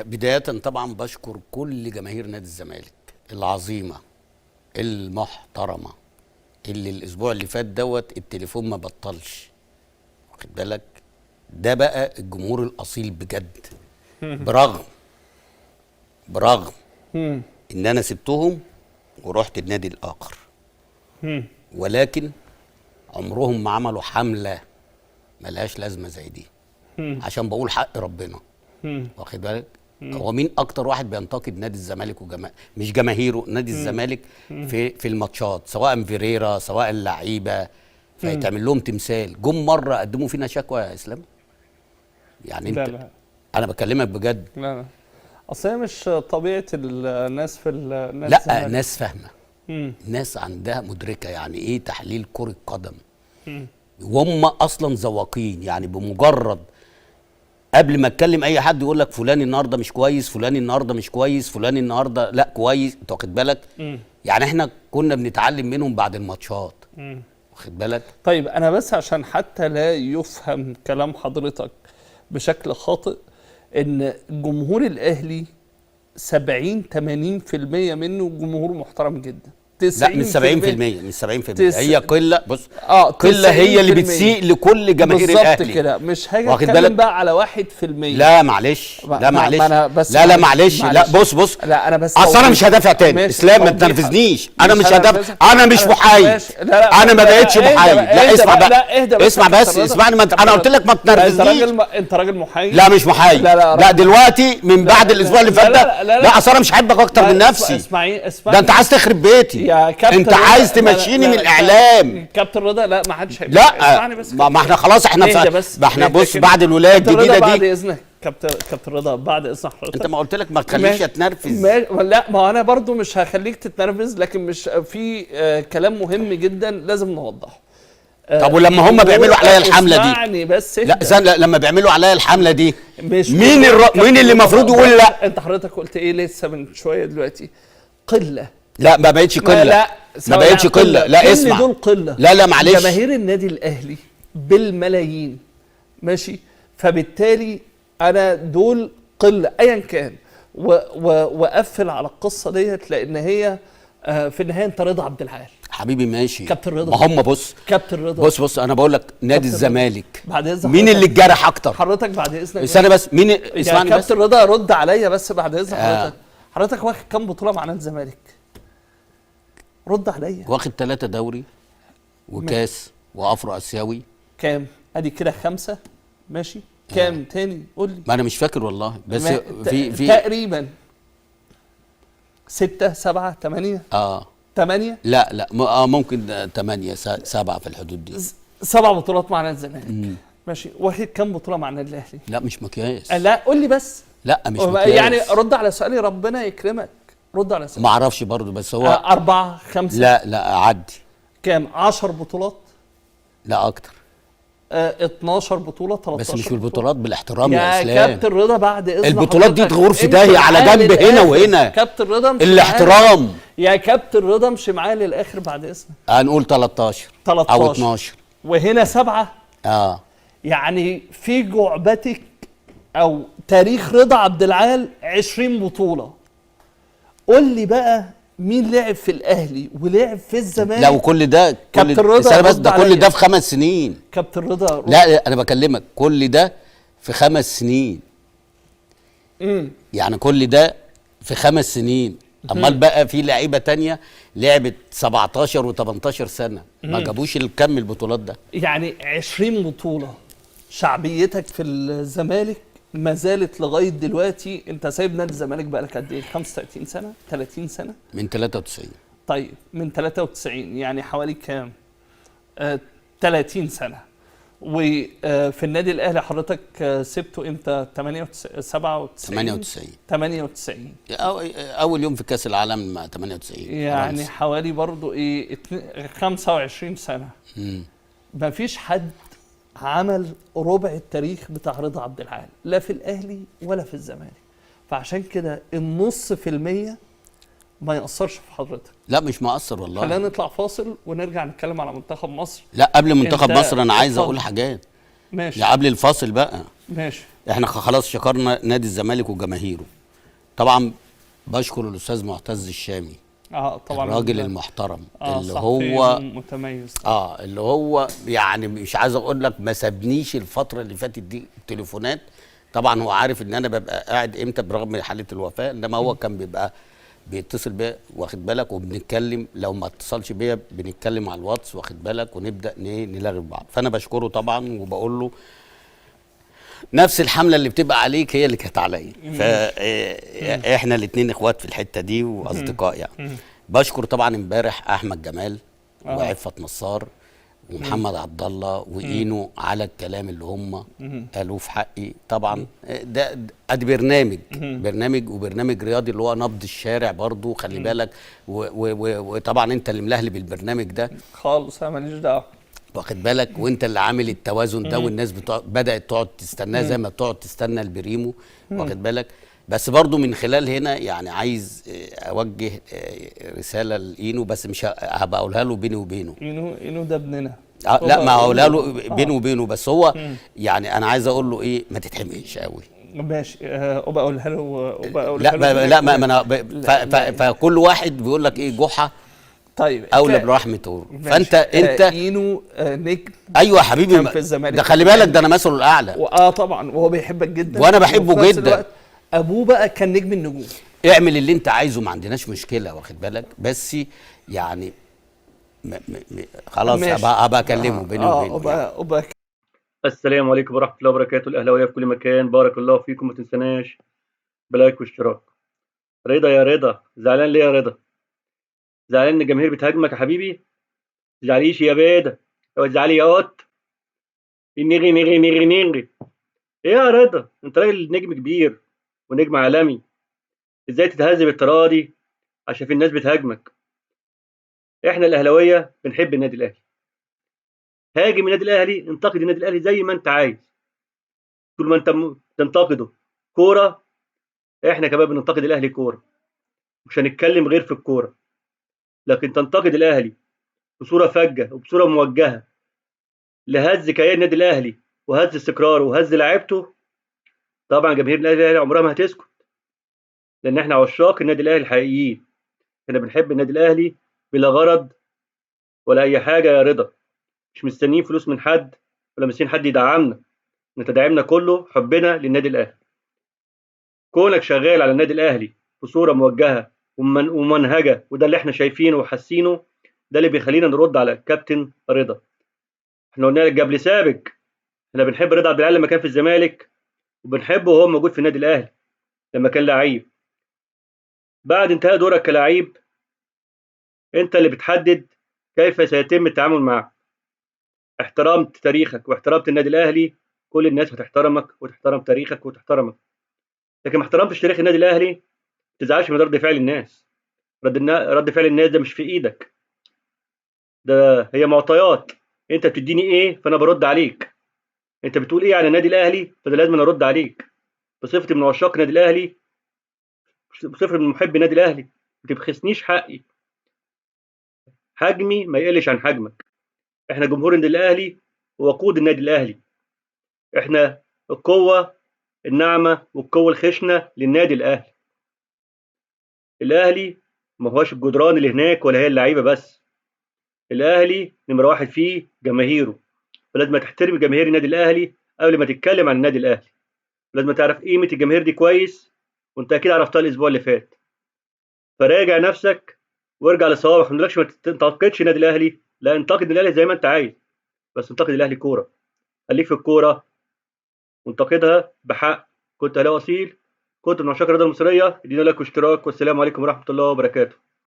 بداية طبعا بشكر كل جماهير نادي الزمالك العظيمة المحترمة اللي الأسبوع اللي فات التليفون ما بطلش، واخد بالك؟ ده بقى الجمهور الأصيل بجد. برغم إن أنا سبتهم ورحت النادي الآخر، ولكن عمرهم ما عملوا حملة ملهاش لازمة زي دي، عشان بقول حق ربنا، واخد بالك؟ هو مين اكتر واحد بينتقد نادي الزمالك مش جماهيره نادي الزمالك في الماتشات، سواء فيريرا سواء اللعيبه، فيتعمل لهم تمثال. جم مره قدموا فينا شكوى يا اسلام؟ يعني انت لا. انا بكلمك بجد. لا اصل هي مش طبيعه الناس في الناس. لا الزمالك. ناس فاهمه، ناس عندها مدركه يعني ايه تحليل كره قدم، وهم اصلا ذواقين. يعني بمجرد قبل ما اتكلم اي حد يقول لك فلان النهارده مش كويس، فلان النهارده مش كويس، فلان النهارده لا كويس، انت واخد بالك؟ يعني احنا كنا بنتعلم منهم بعد الماتشات، واخد بالك؟ طيب انا بس عشان حتى لا يفهم كلام حضرتك بشكل خاطئ، ان جمهور الاهلي 70-80% منه جمهور محترم جدا. لا مش 70%، مش 70%، هي قله. بص قله هي اللي بتسيء لكل جماهير الاهلي بالظبط كده. مش هاجي اتكلم بقى على 1%. لا معلش، لا معلش، لا معلش، لا بص لا انا بس اصل انا مش هدافع تاني. اسلام ما تنرفزنيش، انا مش هدافع، انا مش محايد، انا ما بقتش محايد. لا اسمع بقى، اسمع بس، اسمعني. انا قلت لك ما تنرفزنيش. انت راجل محايد. لا مش محايد، لا دلوقتي من بعد الاسبوع اللي فات ده، لا اصل انا مش هحبك اكتر من نفسي. اسمعي ده انت عايز تخرب بيتي، انت عايز تمشيني من الاعلام. كابتن رضا لا ما حدش لا اسمعني بس، ما احنا خلاص ما احنا بص بعد الولايه الجديده دي. بعد اذنك كابتن رضا، بعد اذن حضرتك، انت ما قلت لك ما تخليش اتنرفز؟ لا ما انا برضو مش هخليك تتنرفز، لكن مش في كلام مهم جدا لازم نوضحه. طب ولما هم بيعملوا عليا الحمله دي، اسمعني بس، لا لما بيعملوا عليا الحمله دي مين اللي المفروض يقول لا؟ انت حضرتك قلت ايه لسه من شويه دلوقتي؟ قله. لا ما بقتش قله، لا ما بقتش قله. لا اسمع، دول قله. لا معلش، جماهير النادي الاهلي بالملايين، ماشي؟ فبالتالي انا دول قله ايا كان، وقفل على القصه ديت، لان هي في النهايه انت رضا عبد العال حبيبي. ماشي كابتن رضا، ما هم بص كابتن رضا، بص انا بقول لك نادي الزمالك بعد اذن مين اللي اتجرح اكتر؟ حضرتك بعد اذنك استنى بس، مين اسمعني بس كابتن رضا رد عليا بس بعد اذن حضرتك واخد كام بطوله مع نادي الزمالك؟ رد عليا. واخد 3 دوري وكاس وافرو اسيوي. كام؟ ادي كده 5، ماشي؟ كام تاني؟ قول لي. ما انا مش فاكر والله، بس في تقريبا 6 7 8. 8؟ لا ممكن 8 7 في الحدود دي. 7 بطولات مع نادي الزمالك، ماشي؟ واخد كام بطوله مع النادي الاهلي؟ لا مش مقياس. لا قول لي بس. لا مش مقياس. يعني رد على سؤالي، ربنا يكرمك، رد على سؤالي. ما اعرفش برضه، بس هو 4 5. لا عدي. كام؟ 10 بطولات؟ لا اكتر. 12 بطوله، 13 بس مش بالبطولات، بالاحترام يا اسلام. يا كابتن رضا بعد اذن البطولات دي تغور في داهيه على جنب هنا وهنا. كابتن رضا مش الاحترام يا كابتن رضا، امشي معايا للاخر بعد اذنك. هنقول 13 او 12 وهنا 7. يعني في جعبتك او تاريخ رضا عبد العال 20 بطوله. قول لي بقى مين لعب في الاهلي ولعب في الزمالك؟ لا وكل ده كابتن رضا بس ده كل ده في 5 سنين. كابتن رضا لا انا بكلمك كل ده في 5 سنين. يعني كل ده في 5 سنين. امال بقى في لعيبه تانية لعبت 17 و18 سنه ما جابوش الكم البطولات ده. يعني 20 بطوله. شعبيتك في الزمالك ما زالت لغايه دلوقتي. انت سايب نادي الزمالك بقالك قد ايه؟ 35 سنه؟ 30 سنه؟ من 93. طيب من 93 يعني حوالي كام؟ 30 سنه. وفي النادي الاهلي حضرتك سبته امتى؟ 98 اول يوم في كاس العالم 98 يعني فرنسا. حوالي برضو ايه 25 سنه. مفيش حد عمل ربع التاريخ بتاع رضا عبد العال، لا في الاهلي ولا في الزمالك. فعشان كده النص في المية ما يأثرش في حضرتك. لا مش مأثر والله. خلينا نطلع فاصل ونرجع نتكلم على منتخب مصر. لا قبل منتخب مصر انا عايز اقول حاجات. ماشي. يا قبل الفاصل بقى. ماشي. احنا خلاص شكرنا نادي الزمالك وجماهيره. طبعا بشكر الاستاذ معتز الشامي، طبعا الراجل المحترم اللي صحفي هو متميز. اللي هو يعني مش عايز اقول لك ما سابنيش الفتره اللي فاتت دي تليفونات. طبعا هو عارف ان انا ببقى قاعد امتى برغم حاله الوفاه، انما هو كان بيبقى بيتصل بيا واخد بالك، وبنتكلم لو ما اتصلش بيا بنتكلم على الواتس واخد بالك، ونبدا نلغي بعض. فانا بشكره طبعا وبقول له نفس الحمله اللي بتبقى عليك هي اللي كانت عليا، فاحنا الاثنين اخوات في الحته دي واصدقاء يعني. بشكر طبعا امبارح احمد جمال وعفت نصار ومحمد عبد الله واينو على الكلام اللي هم قالوه في حقي. طبعا ده ادي برنامج رياضي اللي هو نبض الشارع برضو، خلي بالك. وطبعا انت اللي ملهلب البرنامج ده خالص، انا ماليش دعوه واخد بالك، وانت اللي عامل التوازن ده، والناس بدات تقعد تستناه زي ما بتقعد تستنى البريمو واخد بالك. بس برضو من خلال هنا يعني عايز اوجه رساله لاينو، بس مش هبقى اقولها له بيني وبينه. اينو ده ابننا. لا، ما هقولها له بينه وبينه، بس هو يعني انا عايز اقول له ايه، ما تتحمقش قوي. ماشي، وبقى اقولها له لا ما انا فكل واحد بيقول لك ايه، جحا طيب اولى برحمته. فانت اينو نجم. ايوه يا حبيبي، كان في الزمالك ده خلي بالك، ده انا مثله الاعلى. طبعا، وهو بيحبك جدا وانا بحبه جدا. ابوه بقى كان نجم النجوم. اعمل اللي انت عايزه، ما عندناش مشكله واخد بالك، بس يعني خلاص هبقى اكلمه بيني وبينه. السلام عليكم ورحمه الله وبركاته. الاهلاويه في كل مكان، بارك الله فيكم. ما تنسناش بلايك واشتراك. رضا يا رضا، زعلان ليه يا رضا؟ زعلان ان الجماهير بتهاجمك يا حبيبي؟ تزعليش يا بيدا، او تزعلي يا قط. نيغي نيغي نيغي نيغي. ايه يا رضا، انت راجل نجم كبير ونجم عالمي، ازاي تتهز بالطريقه دي عشان في الناس بتهاجمك؟ احنا الاهلاويه بنحب النادي الاهلي. هاجم النادي الاهلي، انتقد النادي الاهلي زي ما انت عايز، طول ما انت تنتقده كوره. احنا كمان بننتقد الاهلي كوره، مش هنتكلم غير في الكوره. لكن تنتقد الاهلي بصوره فجه وبصوره موجهه لهز كيان النادي الاهلي وهز استقراره وهز لعيبته، طبعا جماهير النادي الاهلي عمرها ما هتسكت، لان احنا عشاق النادي الاهلي الحقيقيين. احنا بنحب النادي الاهلي بلا غرض ولا اي حاجه يا رضا، مش مستنيين فلوس من حد ولا مستنيين حد يدعمنا. انت داعمنا كله حبنا للنادي الاهلي. كونك شغال على النادي الاهلي بصوره موجهه ومنهجه، وده اللي احنا شايفينه وحاسينه، ده اللي بيخلينا نرد على الكابتن رضا. احنا قلنا لك قبل سابق، احنا بنحب رضا عبد العال لما كان في الزمالك، وبنحبه وهو موجود في النادي الاهلي لما كان لعيب. بعد انتهاء دورك كلاعب، انت اللي بتحدد كيف سيتم التعامل معك. احترمت تاريخك واحترمت النادي الاهلي، كل الناس هتحترمك وتحترم تاريخك وتحترمك. لكن ما احترمتش تاريخ النادي الاهلي، ما تزعلش من رد فعل الناس. رد فعل الناس ده مش في ايدك، ده هي معطيات. انت بتديني ايه فانا برد عليك. انت بتقول ايه عن النادي الاهلي فده لازم انا ارد عليك بصفتي من عشاق النادي الاهلي، بصفتي من محب النادي الاهلي. ما تبخسنيش حقي، حجمي ما يقلش عن حجمك. احنا جمهور النادي الاهلي ووقود النادي الاهلي، احنا القوه الناعمه والقوه الخشنه للنادي الاهلي. الاهلي ما هوش الجدران اللي هناك ولا هي اللعيبه بس، الاهلي نمره واحد فيه جماهيره، فلازم تحترم جماهير النادي الاهلي قبل ما تتكلم عن النادي الاهلي. لازم تعرف قيمه الجماهير دي كويس، وانت اكيد عرفتها الاسبوع اللي فات. فراجع نفسك وارجع لصوابك. ما نقولكش ما تنتقدش النادي الاهلي، لا انتقد النادي الاهلي زي ما انت عايز، بس انتقد الاهلي كوره. خليك في الكوره وانتقدها بحق. كنت اهلاوي اصيل، كنت من عشاق الرياضه المصريه. ادينا لك اشتراك، والسلام عليكم ورحمه الله وبركاته.